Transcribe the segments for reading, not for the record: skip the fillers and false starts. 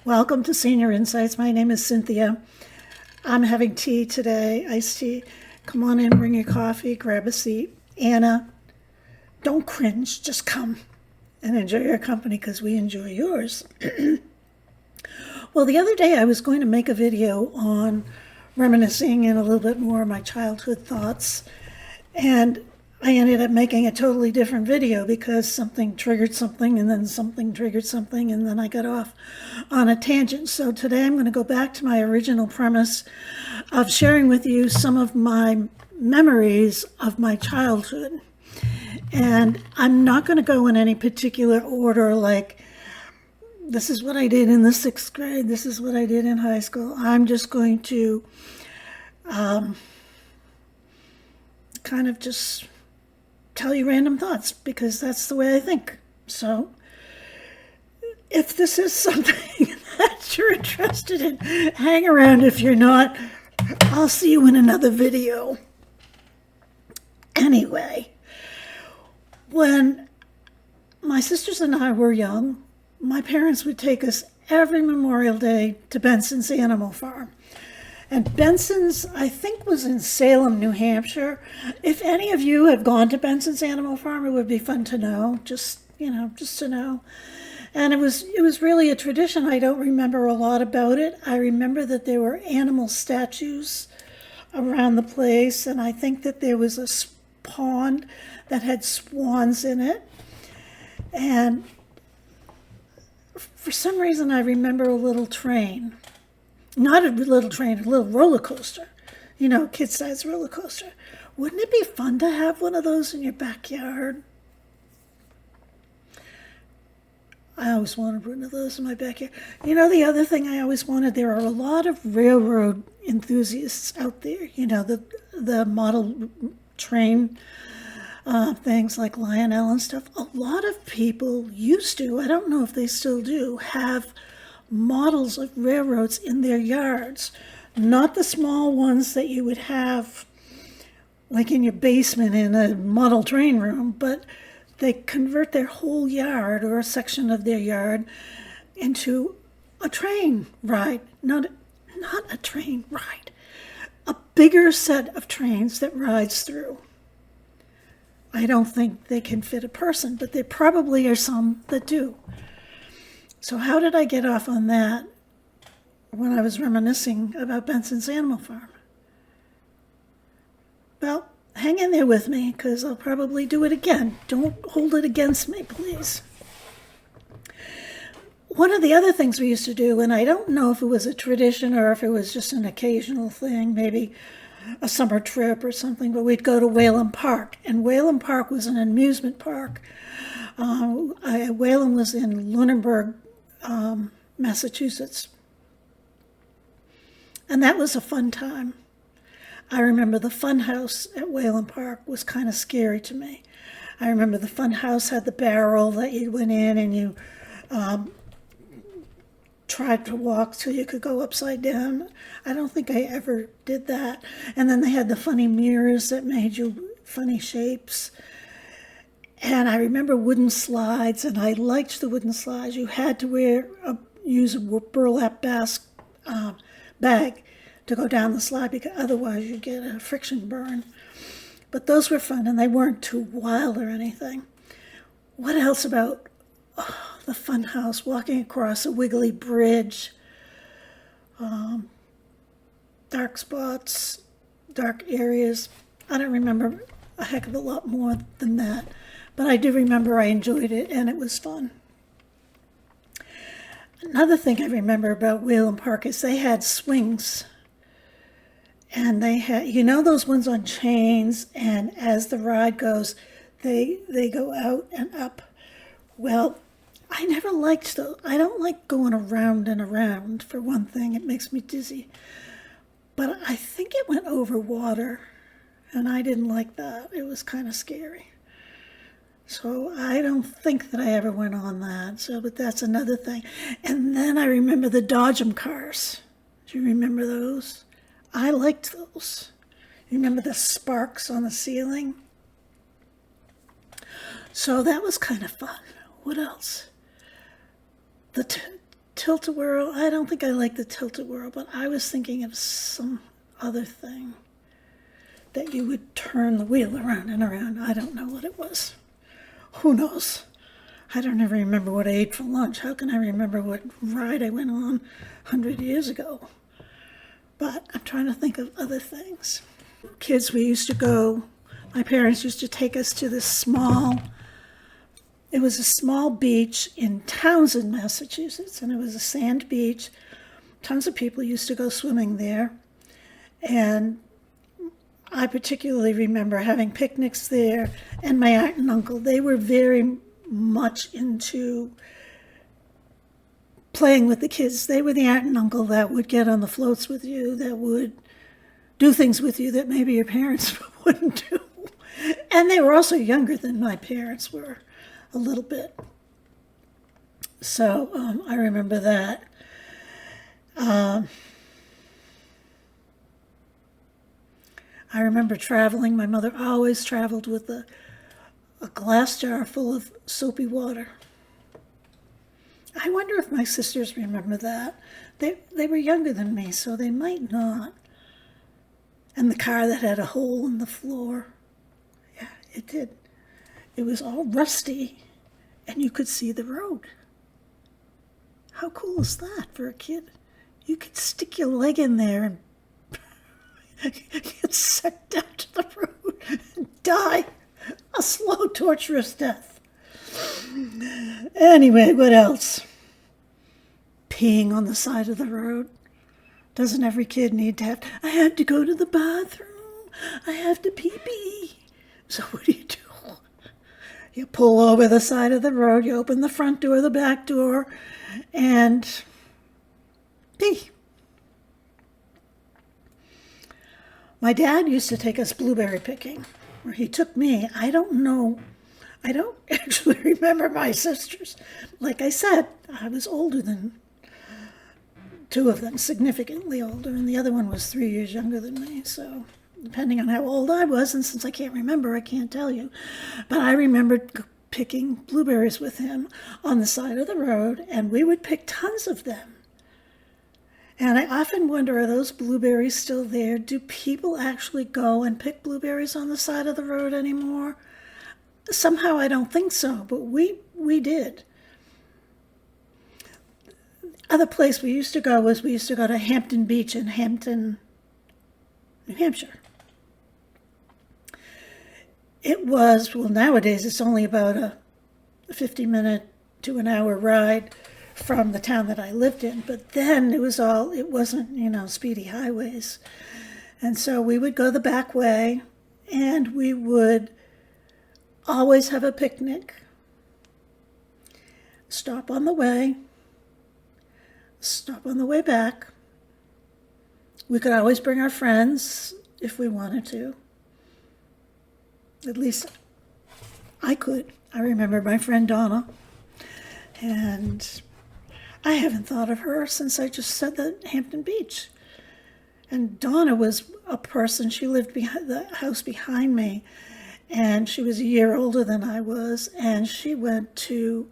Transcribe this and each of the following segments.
Welcome to Senior Insights. My name is Cynthia. I'm having tea today, iced tea. Come on in, bring your coffee, grab a seat. Anna, don't cringe, just come and enjoy your company because we enjoy yours. Well, the other day I was going to make a video on reminiscing and a little bit more of my childhood thoughts, and I ended up making a totally different video because something triggered something and then something triggered something and then I got off on a tangent. So today I'm going to go back to my original premise of sharing with you some of my memories of my childhood. And I'm not going to go in any particular order like this is what I did in the 6th grade, this is what I did in high school. I'm just going to kind of just tell you random thoughts because that's the way I think. So if this is something that you're interested in, hang around. If you're not, I'll see you in another video. Anyway, when my sisters and I were young, my parents would take us every Memorial Day to Benson's Animal Farm. And Benson's, I think, was in Salem, New Hampshire. If any of you have gone to Benson's Animal Farm, it would be fun to know, just to know. And it was really a tradition. I don't remember a lot about it. I remember that there were animal statues around the place, and I think that there was a pond that had swans in it. And for some reason, I remember a little train. Not a little train, a little roller coaster. Kid-sized roller coaster. Wouldn't it be fun to have one of those in your backyard? I always wanted one of those in my backyard. The other thing I always wanted, there are a lot of railroad enthusiasts out there. The model train things like Lionel and stuff. A lot of people used to, I don't know if they still do, have models of railroads in their yards. Not the small ones that you would have like in your basement in a model train room, but they convert their whole yard or a section of their yard into a train ride. Not a train ride. A bigger set of trains that rides through. I don't think they can fit a person, but there probably are some that do. So how did I get off on that when I was reminiscing about Benson's Animal Farm? Well, hang in there with me because I'll probably do it again. Don't hold it against me, please. One of the other things we used to do, and I don't know if it was a tradition or if it was just an occasional thing, maybe a summer trip or something, but we'd go to Whalen Park. And Whalen Park was an amusement park. Whalen was in Lunenburg, Massachusetts. And that was a fun time. I remember the fun house at Whalen Park was kind of scary to me. I remember the fun house had the barrel that you went in and you tried to walk so you could go upside down. I don't think I ever did that. And then they had the funny mirrors that made you funny shapes. And I remember wooden slides, and I liked the wooden slides. You had to use a burlap bag to go down the slide because otherwise you'd get a friction burn. But those were fun, and they weren't too wild or anything. What else about the fun house, walking across a wiggly bridge, dark spots, dark areas? I don't remember a heck of a lot more than that. But I do remember I enjoyed it, and it was fun. Another thing I remember about Whalen Park is they had swings. And they had, those ones on chains, and as the ride goes, they go out and up. Well, I never liked those. I don't like going around and around, for one thing. It makes me dizzy. But I think it went over water, and I didn't like that. It was kind of scary. So I don't think that I ever went on that. But that's another thing. And then I remember the Dodgem cars. Do you remember those? I liked those. You remember the sparks on the ceiling? So that was kind of fun. What else? tilt-a-whirl. I don't think I like the tilt-a-whirl, but I was thinking of some other thing that you would turn the wheel around and around. I don't know what it was. Who knows? I don't even remember what I ate for lunch. How can I remember what ride I went on 100 years ago? But I'm trying to think of other things. Kids, we used to go, my parents used to take us to this small, it was a small beach in Townsend, Massachusetts, and it was a sand beach. Tons of people used to go swimming there. And I particularly remember having picnics there, and my aunt and uncle, they were very much into playing with the kids. They were the aunt and uncle that would get on the floats with you, that would do things with you that maybe your parents wouldn't do. And they were also younger than my parents were a little bit. So I remember that. I remember traveling. My mother always traveled with a glass jar full of soapy water. I wonder if my sisters remember that. They were younger than me, so they might not. And the car that had a hole in the floor. Yeah, it did. It was all rusty, and you could see the road. How cool is that for a kid? You could stick your leg in there and get sucked down to the road and die a slow, torturous death. Anyway, what else? Peeing on the side of the road. Doesn't every kid need to have, I have to go to the bathroom. I have to pee-pee. So what do? You pull over the side of the road, you open the front door, the back door, and pee. My dad used to take us blueberry picking, or he took me. I don't actually remember my sisters. Like I said, I was older than two of them, significantly older, and the other one was 3 years younger than me, so depending on how old I was, and since I can't remember, I can't tell you. But I remembered picking blueberries with him on the side of the road, and we would pick tons of them. And I often wonder, are those blueberries still there? Do people actually go and pick blueberries on the side of the road anymore? Somehow I don't think so, but we did. Other place we used to go to Hampton Beach in Hampton, New Hampshire. It was, well, nowadays it's only about a 50-minute to an hour ride from the town that I lived in, but then it wasn't, speedy highways. And so we would go the back way, and we would always have a picnic, stop on the way back. We could always bring our friends if we wanted to. At least I could. I remember my friend Donna, and I haven't thought of her since I just said that Hampton Beach. And Donna was a person, she lived behind the house behind me, and she was a year older than I was, and she went to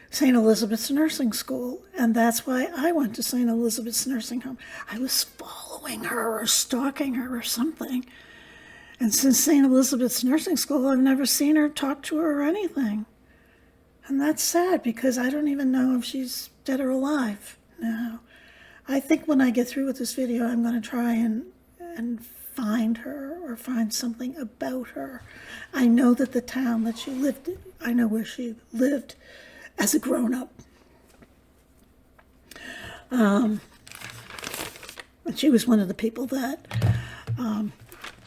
St. Elizabeth's Nursing School, and that's why I went to St. Elizabeth's Nursing Home. I was following her or stalking her or something. And since St. Elizabeth's Nursing School, I've never seen her, talk to her, or anything. And that's sad, because I don't even know if she's dead or alive now. I think when I get through with this video, I'm going to try and find her or find something about her. I know that the town that she lived in, I know where she lived as a grown-up. And she was one of the people that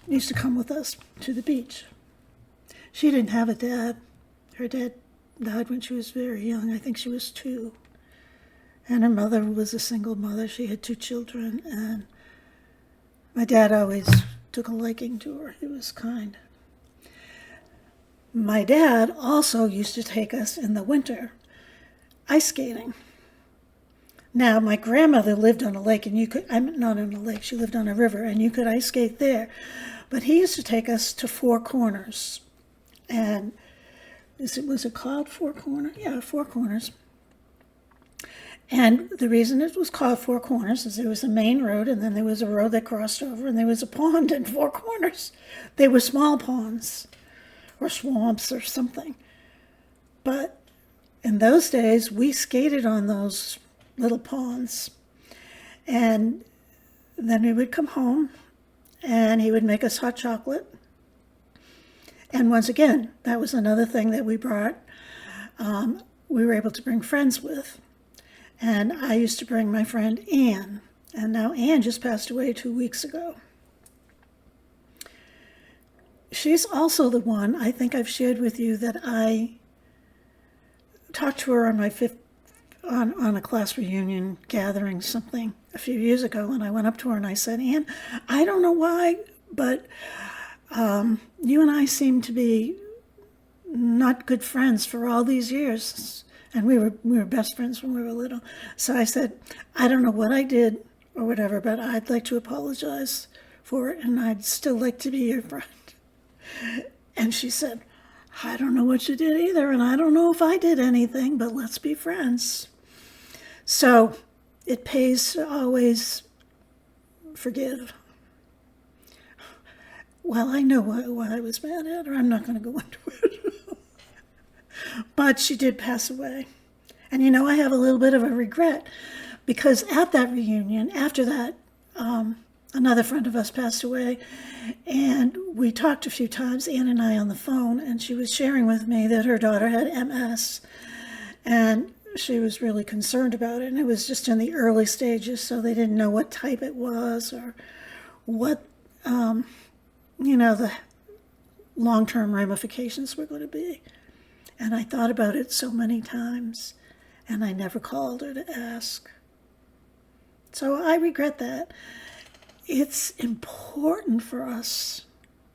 used to come with us to the beach. She didn't have a dad. Her dad died when she was very young. I think she was 2. And her mother was a single mother. She had 2 children, and my dad always took a liking to her. He was kind. My dad also used to take us in the winter ice skating. Now, my grandmother lived on a lake, and I'm not on a lake, she lived on a river, and you could ice skate there. But he used to take us to Four Corners. And was it called Four Corners? Yeah, Four Corners. And the reason it was called Four Corners is there was a main road, and then there was a road that crossed over, and there was a pond in Four Corners. They were small ponds or swamps or something. But in those days, we skated on those little ponds. And then we would come home, and he would make us hot chocolate. And once again, that was another thing that we brought. We were able to bring friends with. And I used to bring my friend Anne. And now Anne just passed away 2 weeks ago. She's also the one, I think I've shared with you, that I talked to her on my on a class reunion gathering something a few years ago, and I went up to her and I said, Anne, I don't know why, but you and I seem to be not good friends for all these years. And we were best friends when we were little. So I said, I don't know what I did or whatever, but I'd like to apologize for it, and I'd still like to be your friend. And she said, I don't know what you did either, and I don't know if I did anything, but let's be friends. So it pays to always forgive. Well, I know what I was mad at her. I'm not going to go into it. But she did pass away. And you know, I have a little bit of a regret, because at that reunion, after that, another friend of us passed away, and we talked a few times, Anne and I, on the phone, and she was sharing with me that her daughter had MS, and she was really concerned about it, and it was just in the early stages, so they didn't know what type it was or what, the long-term ramifications were going to be. And I thought about it so many times, and I never called her to ask. So I regret that. It's important for us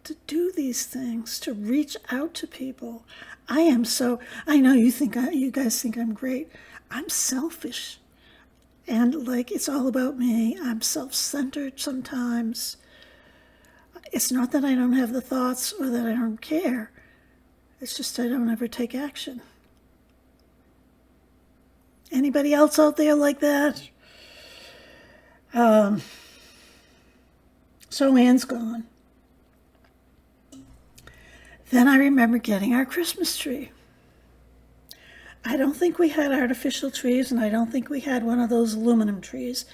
to do these things, to reach out to people. I know you guys think I'm great. I'm selfish. And it's all about me. I'm self-centered sometimes. It's not that I don't have the thoughts or that I don't care. It's just I don't ever take action. Anybody else out there like that? So Anne's gone. Then I remember getting our Christmas tree. I don't think we had artificial trees, and I don't think we had one of those aluminum trees.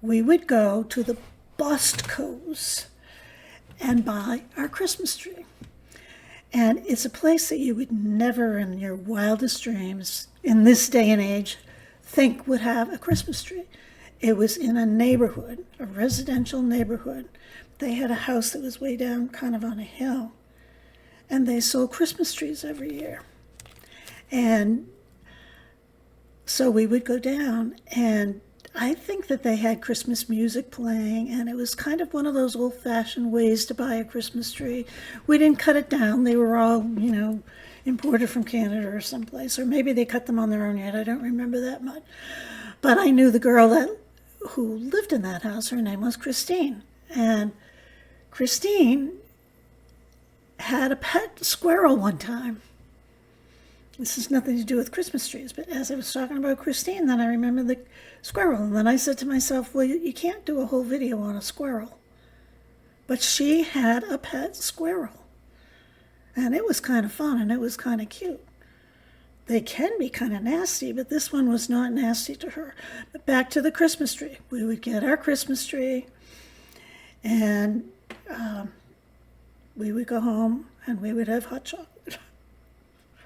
We would go to the Bostco's and buy our Christmas tree. And it's a place that you would never in your wildest dreams, in this day and age, think would have a Christmas tree. It was in a neighborhood, a residential neighborhood. They had a house that was way down kind of on a hill. And they sold Christmas trees every year. And so we would go down, and I think that they had Christmas music playing, and it was kind of one of those old-fashioned ways to buy a Christmas tree. We didn't cut it down. They were all, imported from Canada or someplace, or maybe they cut them on their own yet. I don't remember that much. But I knew the girl who lived in that house. Her name was Christine. And Christine had a pet squirrel one time. This has nothing to do with Christmas trees, but as I was talking about Christine, then I remembered the squirrel. And then I said to myself, well, you can't do a whole video on a squirrel. But she had a pet squirrel. And it was kind of fun, and it was kind of cute. They can be kind of nasty, but this one was not nasty to her. But back to the Christmas tree. We would get our Christmas tree, and we would go home, and we would have hot chocolate.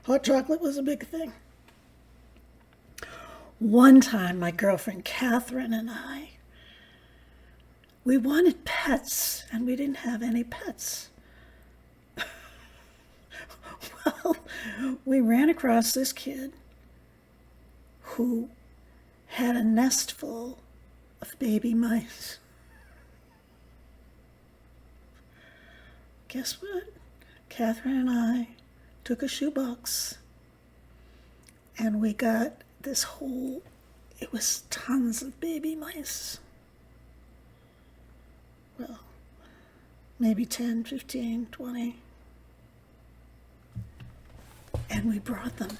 Hot chocolate was a big thing. One time, my girlfriend Catherine and I, we wanted pets, and we didn't have any pets. Well, we ran across this kid who had a nest full of baby mice. Guess what? Catherine and I took a shoebox, and we got this whole, it was tons of baby mice. Well, maybe 10, 15, 20. And we brought them.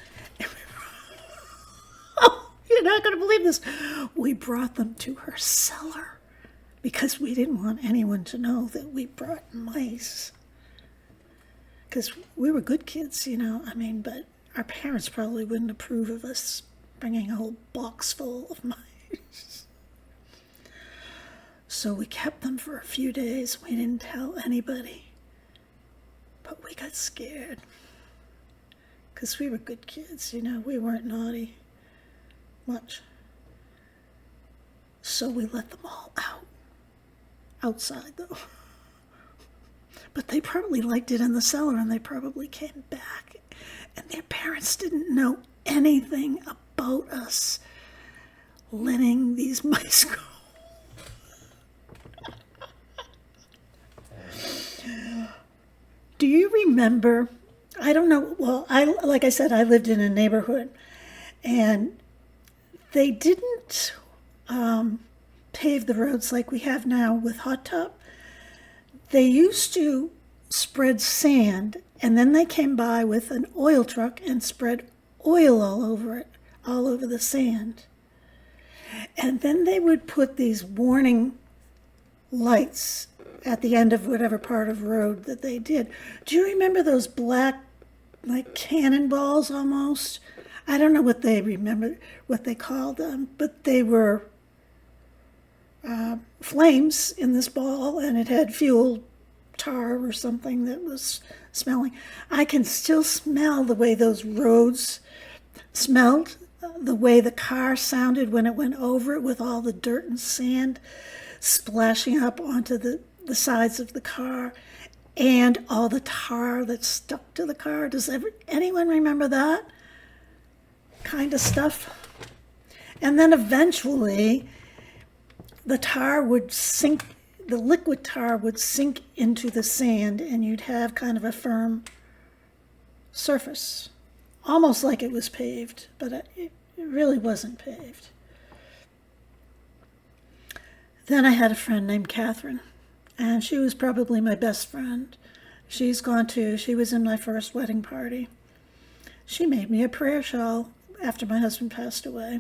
And You're not going to believe this. We brought them to her cellar because we didn't want anyone to know that we brought mice. Because we were good kids, but our parents probably wouldn't approve of us bringing a whole box full of mice. So we kept them for a few days. We didn't tell anybody. But we got scared. Because we were good kids, we weren't naughty much. So we let them all out. Outside, though. But they probably liked it in the cellar, and they probably came back. And their parents didn't know anything about us letting these mice go. Do you remember, I don't know, well, like I said, I lived in a neighborhood, and they didn't pave the roads like we have now with hot top. They used to spread sand, and then they came by with an oil truck and spread oil all over it, all over the sand. And then they would put these warning lights at the end of whatever part of road that they did. Do you remember those black, like cannonballs almost? I don't know what they called them, but they were flames in this ball, and it had fuel, tar or something that was smelling. I can still smell the way those roads smelled, the way the car sounded when it went over it with all the dirt and sand splashing up onto the sides of the car, and all the tar that stuck to the car. Does anyone remember that kind of stuff? And then eventually the tar would sink, the liquid tar would sink into the sand, and you'd have kind of a firm surface, almost like it was paved, but it really wasn't paved. Then I had a friend named Catherine, and she was probably my best friend. She's gone too. She was in my first wedding party. She made me a prayer shawl after my husband passed away.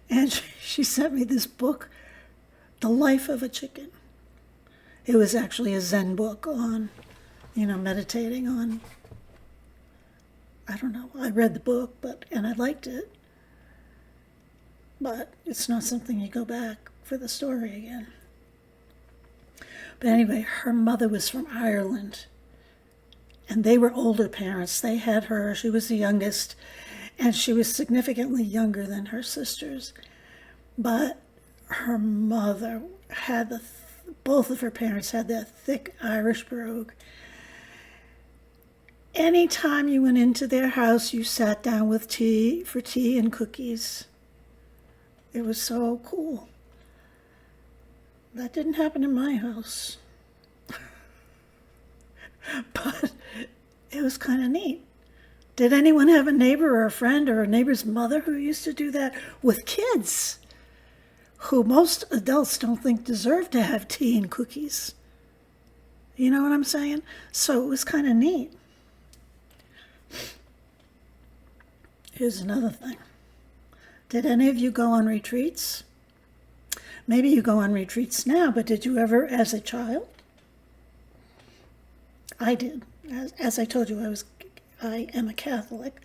And she sent me this book, The Life of a Chicken. It was actually a Zen book on, meditating on, I don't know. I read the book, and I liked it. But it's not something you go back for the story again. But anyway, her mother was from Ireland, and they were older parents. They had her, she was the youngest, and she was significantly younger than her sisters. But her mother had both of her parents had that thick Irish brogue. Anytime you went into their house, you sat down with tea and cookies. It was so cool. That didn't happen in my house. But it was kind of neat. Did anyone have a neighbor or a friend or a neighbor's mother who used to do that with kids who most adults don't think deserve to have tea and cookies? You know what I'm saying? So it was kind of neat. Here's another thing. Did any of you go on retreats? Maybe you go on retreats now, but did you ever as a child? I did. As I told you, I am a Catholic.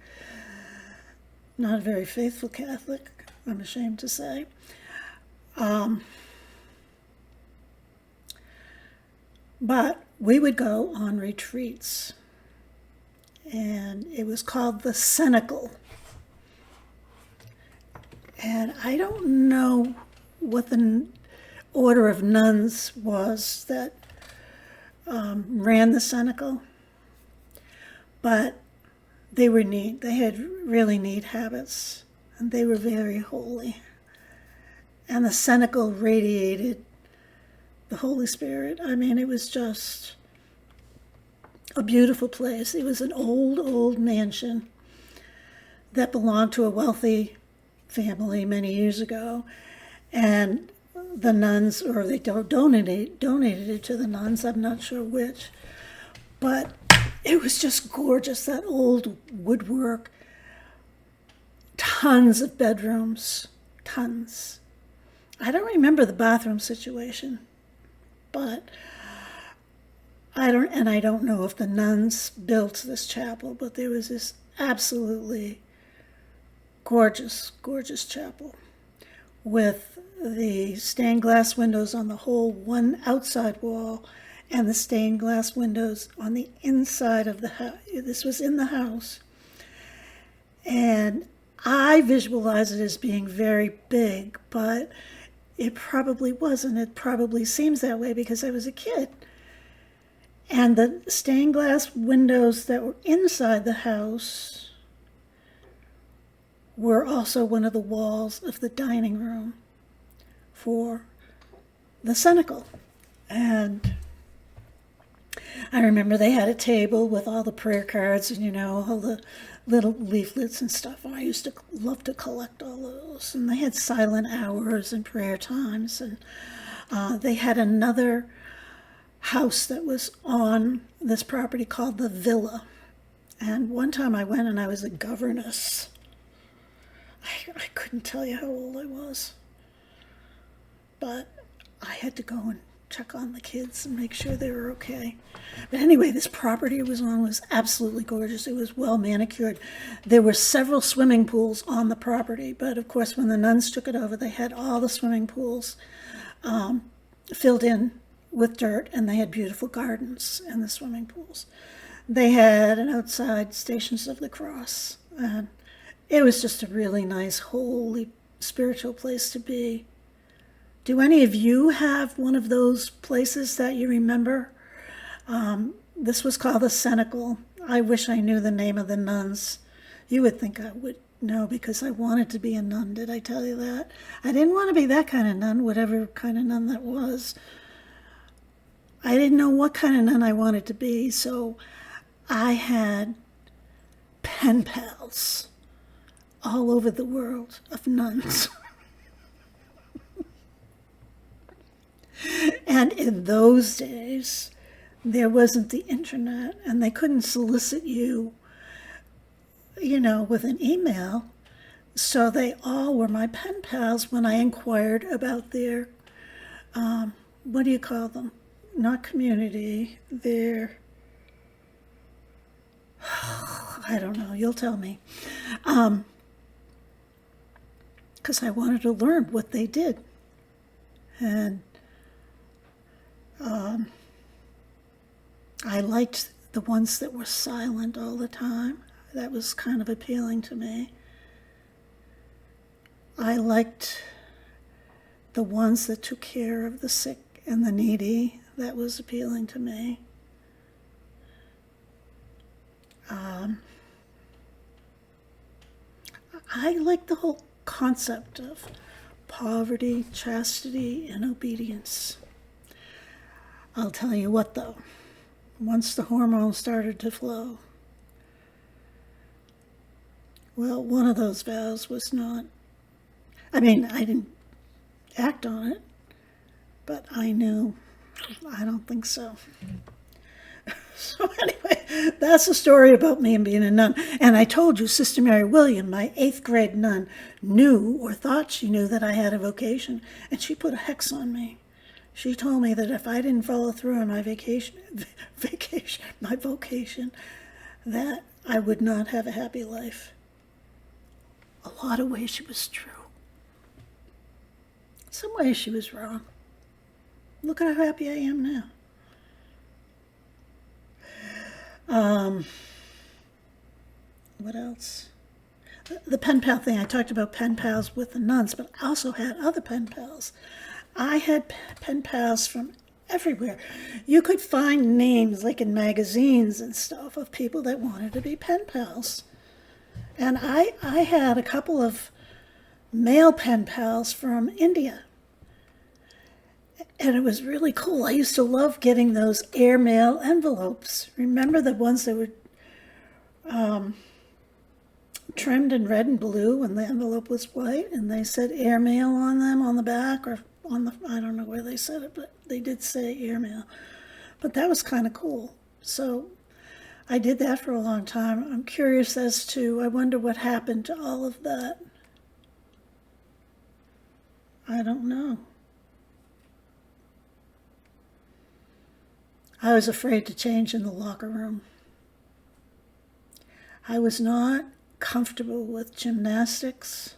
Not a very faithful Catholic, I'm ashamed to say. But we would go on retreats, and it was called the Cenacle. And I don't know what the order of nuns was that ran the Cenacle, but they were neat. They had really neat habits, and they were very holy. And the Cenacle radiated the Holy Spirit. I mean, it was just a beautiful place. It was an old mansion that belonged to a wealthy family many years ago, and the nuns, or they donated it to the nuns, I'm not sure which, but it was just gorgeous, that old woodwork, tons of bedrooms, tons. I don't remember the bathroom situation, but I don't know if the nuns built this chapel, but there was this absolutely gorgeous, gorgeous chapel with the stained glass windows on the whole one outside wall and the stained glass windows on the inside of the house. This was in the house. And I visualize it as being very big, but it probably wasn't. It probably seems that way because I was a kid. And the stained glass windows that were inside the house were also one of the walls of the dining room for the cenacle. And I remember they had a table with all the prayer cards and, all the little leaflets and stuff. And I used to love to collect all those. And they had silent hours and prayer times. And they had another house that was on this property called the Villa. And one time I went and I was a governess. I couldn't tell you how old I was. But I had to go and check on the kids and make sure they were okay. But anyway, this property it was on was absolutely gorgeous. It was well manicured. There were several swimming pools on the property, but of course when the nuns took it over, they had all the swimming pools filled in with dirt, and they had beautiful gardens in the swimming pools. They had an outside Stations of the Cross, and it was just a really nice, holy, spiritual place to be. Do any of you have one of those places that you remember? This was called the Cenacle. I wish I knew the name of the nuns. You would think I would know because I wanted to be a nun. Did I tell you that? I didn't want to be that kind of nun, whatever kind of nun that was. I didn't know what kind of nun I wanted to be, so I had pen pals all over the world of nuns. And in those days, there wasn't the internet, and they couldn't solicit you, with an email. So they all were my pen pals when I inquired about their, what do you call them? Not community, their, I don't know, you'll tell me. Because I wanted to learn what they did. And I liked the ones that were silent all the time. That was kind of appealing to me. I liked the ones that took care of the sick and the needy. That was appealing to me. I liked the whole concept of poverty, chastity, and obedience. I'll tell you what, though. Once the hormones started to flow, well, one of those vows was not, I didn't act on it, but I knew, I don't think so. So anyway, that's the story about me and being a nun. And I told you, Sister Mary William, my 8th grade nun, knew or thought she knew that I had a vocation, and she put a hex on me. She told me that if I didn't follow through on my my vocation, that I would not have a happy life. A lot of ways she was true. Some ways she was wrong. Look at how happy I am now. What else? The pen pal thing, I talked about pen pals with the nuns, but I also had other pen pals. I had pen pals from everywhere. You could find names, like in magazines and stuff, of people that wanted to be pen pals. And I had a couple of male pen pals from India. And it was really cool. I used to love getting those airmail envelopes. Remember the ones that were trimmed in red and blue, and the envelope was white, and they said airmail on them on the back, or on the, I don't know where they said it, but they did say airmail. But that was kind of cool. So I did that for a long time. I'm curious as to, I wonder what happened to all of that. I don't know. I was afraid to change in the locker room. I was not comfortable with gymnastics.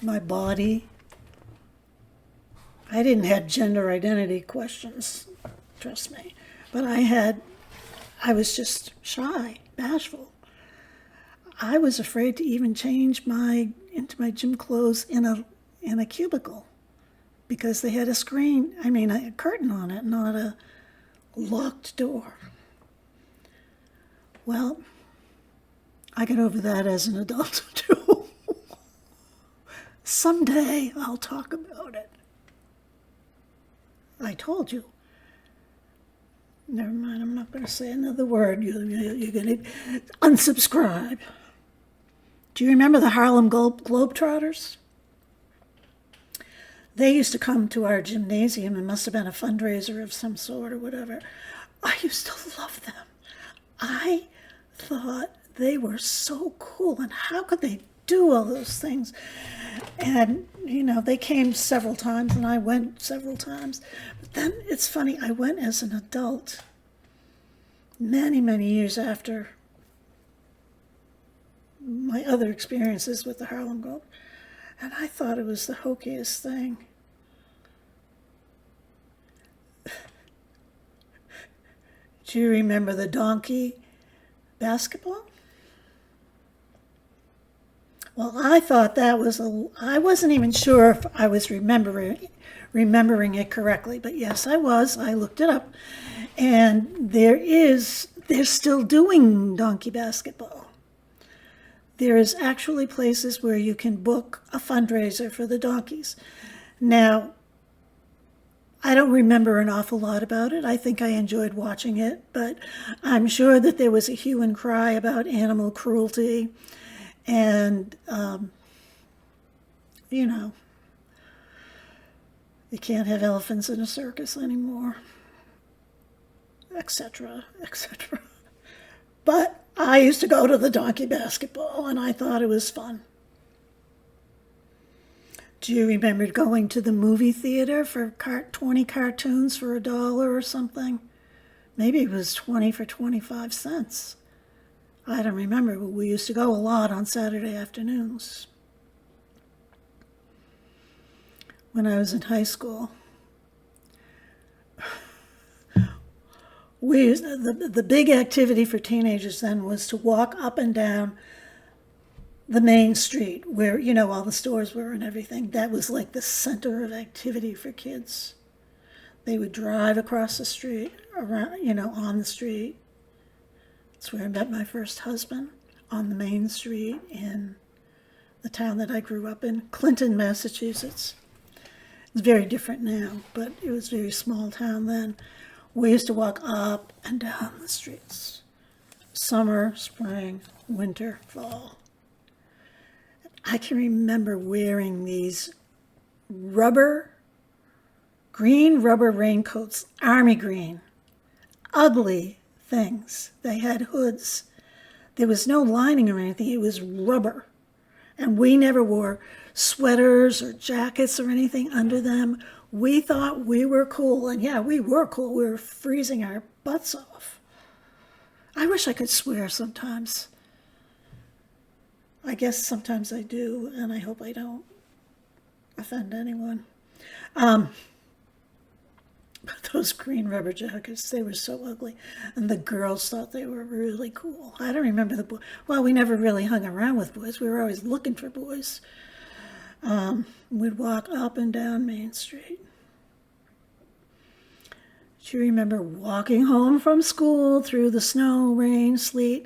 My body. I didn't have gender identity questions, trust me. But I was just shy, bashful. I was afraid to even change into my gym clothes in a cubicle because they had a curtain on it, not a locked door. Well, I got over that as an adult too. Someday I'll talk about it. I told you. Never mind, I'm not going to say another word. You're going to unsubscribe. Do you remember the Harlem Globetrotters? They used to come to our gymnasium. It must have been a fundraiser of some sort or whatever. I used to love them. I thought they were so cool, and how could they do all those things? And, they came several times, and I went several times. But then it's funny, I went as an adult many, many years after my other experiences with the Harlem Globe, and I thought it was the hokiest thing. Do you remember the donkey basketball? Well, I thought that was I wasn't even sure if I was remembering it correctly, but yes, I was. I looked it up, and they're still doing donkey basketball. There is actually places where you can book a fundraiser for the donkeys. Now, I don't remember an awful lot about it. I think I enjoyed watching it, but I'm sure that there was a hue and cry about animal cruelty and, you can't have elephants in a circus anymore, etc., etc. But I used to go to the donkey basketball, and I thought it was fun. Do you remember going to the movie theater for 20 cartoons for $1 or something? Maybe it was 20 for 25 cents. I don't remember, but we used to go a lot on Saturday afternoons when I was in high school. The big activity for teenagers then was to walk up and down the main street where, all the stores were and everything. That was like the center of activity for kids. They would drive across the street, around, on the street. That's where I met my first husband, on the main street in the town that I grew up in, Clinton, Massachusetts. It's very different now, but it was a very small town then. We used to walk up and down the streets. Summer, spring, winter, fall. I can remember wearing these green rubber raincoats, army green, ugly things. They had hoods. There was no lining or anything. It was rubber. And we never wore sweaters or jackets or anything under them. We thought we were cool. And yeah, we were cool. We were freezing our butts off. I wish I could swear sometimes. I guess sometimes I do, and I hope I don't offend anyone. But those green rubber jackets, they were so ugly. And the girls thought they were really cool. I don't remember the boys. Well, we never really hung around with boys. We were always looking for boys. We'd walk up and down Main Street. Do you remember walking home from school through the snow, rain, sleet?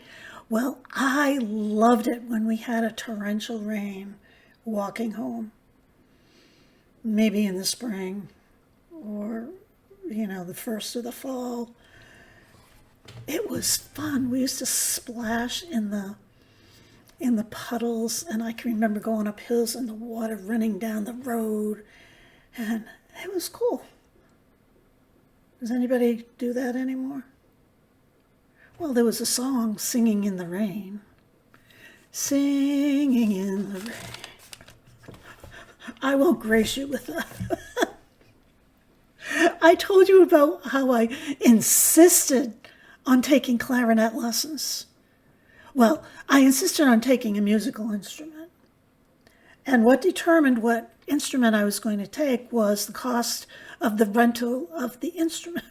Well, I loved it when we had a torrential rain walking home. Maybe in the spring or, the first of the fall. It was fun. We used to splash in the puddles, and I can remember going up hills and the water running down the road, and it was cool. Does anybody do that anymore? Well, there was a song, Singing in the Rain. Singing in the rain. I won't grace you with that. I told you about how I insisted on taking clarinet lessons. Well, I insisted on taking a musical instrument. And what determined what instrument I was going to take was the cost of the rental of the instrument.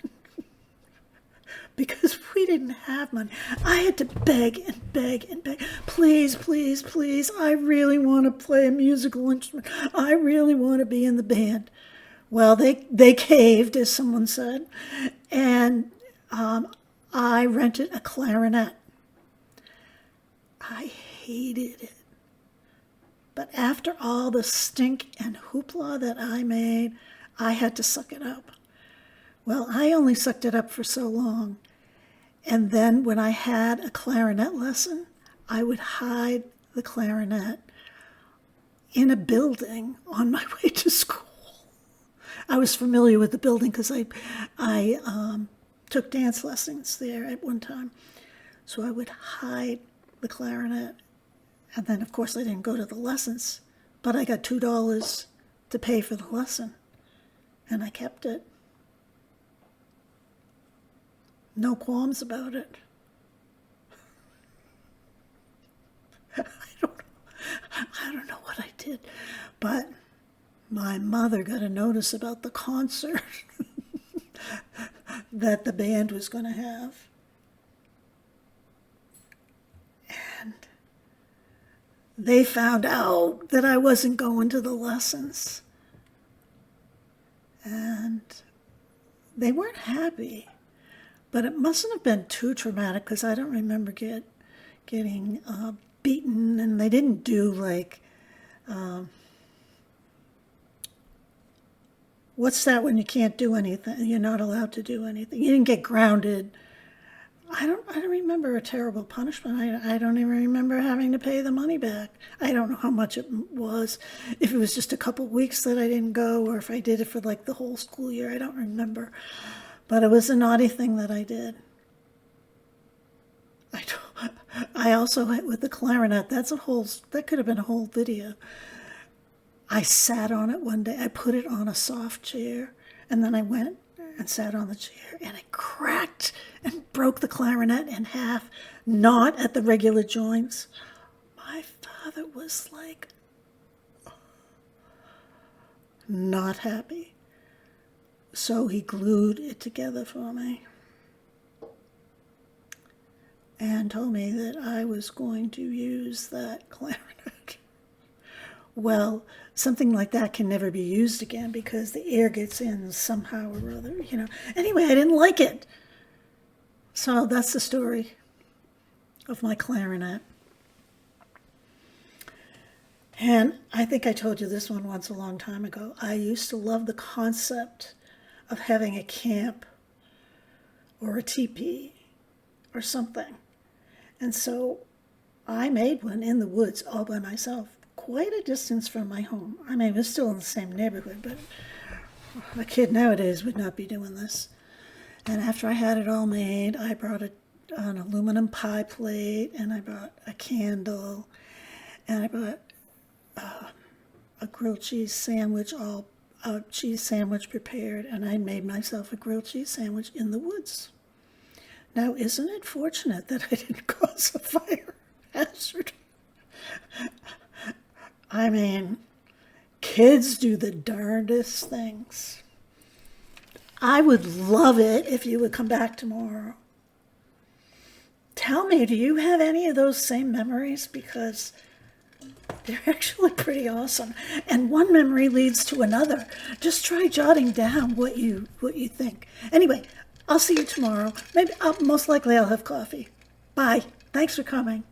Because we didn't have money. I had to beg and beg and beg. Please, please, please, I really want to play a musical instrument. I really want to be in the band. Well, they caved, as someone said, and I rented a clarinet. I hated it. But after all the stink and hoopla that I made, I had to suck it up. Well, I only sucked it up for so long. And then when I had a clarinet lesson, I would hide the clarinet in a building on my way to school. I was familiar with the building because I took dance lessons there at one time. So I would hide the clarinet. And then, of course, I didn't go to the lessons, but I got $2 to pay for the lesson, and I kept it. No qualms about it. I don't know what I did, but my mother got a notice about the concert that the band was going to have. And they found out that I wasn't going to the lessons. And they weren't happy. But it mustn't have been too traumatic because I don't remember getting beaten, and they didn't do like, what's that when you can't do anything? You're not allowed to do anything. You didn't get grounded. I don't remember a terrible punishment. I don't even remember having to pay the money back. I don't know how much it was. If it was just a couple weeks that I didn't go, or if I did it for like the whole school year, I don't remember. But it was a naughty thing that I did. I also, with the clarinet, that could have been a whole video. I sat on it one day. I put it on a soft chair, and then I went and sat on the chair, and it cracked and broke the clarinet in half, not at the regular joints. My father was like, not happy. So he glued it together for me and told me that I was going to use that clarinet. Well, something like that can never be used again because the air gets in somehow or other, Anyway, I didn't like it. So that's the story of my clarinet. And I think I told you this one once a long time ago. I used to love the concept of having a camp or a teepee or something. And so I made one in the woods all by myself, quite a distance from my home. I mean, it was still in the same neighborhood, but a kid nowadays would not be doing this. And after I had it all made, I brought an aluminum pie plate, and I brought a candle, and I brought a grilled cheese sandwich, a cheese sandwich prepared, and I made myself a grilled cheese sandwich in the woods. Now, isn't it fortunate that I didn't cause a fire hazard? I mean, kids do the darndest things. I would love it if you would come back tomorrow. Tell me, do you have any of those same memories? Because they're actually pretty awesome. And one memory leads to another. Just try jotting down what you think. Anyway, I'll see you tomorrow. Maybe most likely I'll have coffee. Bye. Thanks for coming.